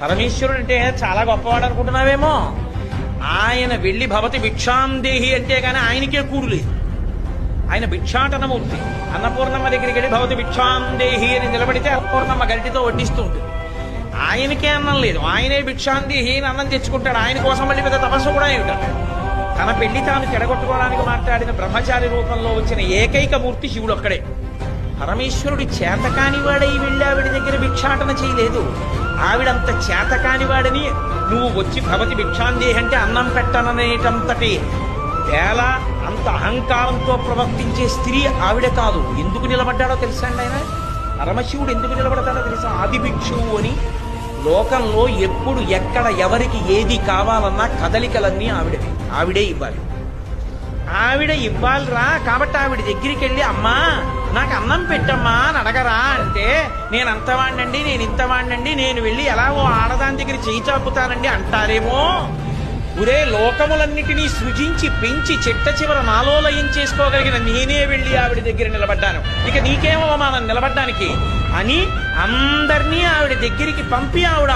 పరమేశ్వరుడు అంటే చాలా గొప్పవాడు అనుకుంటున్నావేమో. ఆయన వెళ్ళి భవతి భిక్షాందేహి అంటే కానీ ఆయనకే కూడు లేదు. ఆయన భిక్షాటనమూర్తి. అన్నపూర్ణమ్మ దగ్గరికి వెళ్ళి భవతి భిక్షాందేహి అని నిలబడితే అన్నపూర్ణమ్మ గరిటితో వడ్డిస్తూ ఉంటుంది. ఆయనకే అన్నం లేదు, ఆయనే భిక్షాందేహి అని అన్నం తెచ్చుకుంటాడు. ఆయన కోసం మళ్ళీ పెద్ద తపస్సు కూడా ఏమిటాడు. తన పెళ్లి తాను చెడగొట్టుకోవడానికి మాట్లాడిన బ్రహ్మచారి రూపంలో వచ్చిన ఏకైక మూర్తి శివుడు ఒక్కడే. పరమేశ్వరుడి చేతకానివాడై వెళ్ళి ఆవిడ దగ్గర భిక్షాటన చేయలేదు. ఆవిడంత చేతకానివాడని నువ్వు వచ్చి భవతి భిక్షాందేహి అంటే అన్నం పెట్టననేటంతటి వేళ అంత అహంకారంతో ప్రవర్తించే స్త్రీ ఆవిడ కాదు. ఎందుకు నిలబడ్డాడో తెలుసా అండి ఆయన? పరమశివుడు ఎందుకు నిలబడతాడో తెలుసా? ఆది భిక్షువు అని. లోకంలో ఎప్పుడు ఎక్కడ ఎవరికి ఏది కావాలన్నా కదలికలన్నీ ఆవిడే ఇవ్వాలి. ఆవిడ ఇవ్వాలిరా. కాబట్టి ఆవిడ దగ్గరికి వెళ్ళి అమ్మా నాకు అన్నం పెట్టమ్మా అని అడగరా అంటే నేను అంతవాణ్ణండి, నేను ఇంతవాణ్ణండి, నేను వెళ్ళి ఎలాగో ఆడదాని దగ్గర చేయి చాపుతానండి అంటారేమో. ఒరే, లోకములన్నిటినీ సృజించి పెంచి చిట్ట చివర నాలో లయం చేసుకోగలిగిన నేనే వెళ్ళి ఆవిడ దగ్గర నిలబడ్డాను, ఇక నీకేమో మనం నిలబడ్డానికి అని అందరినీ ఆవిడ దగ్గరికి పంపి ఆవిడ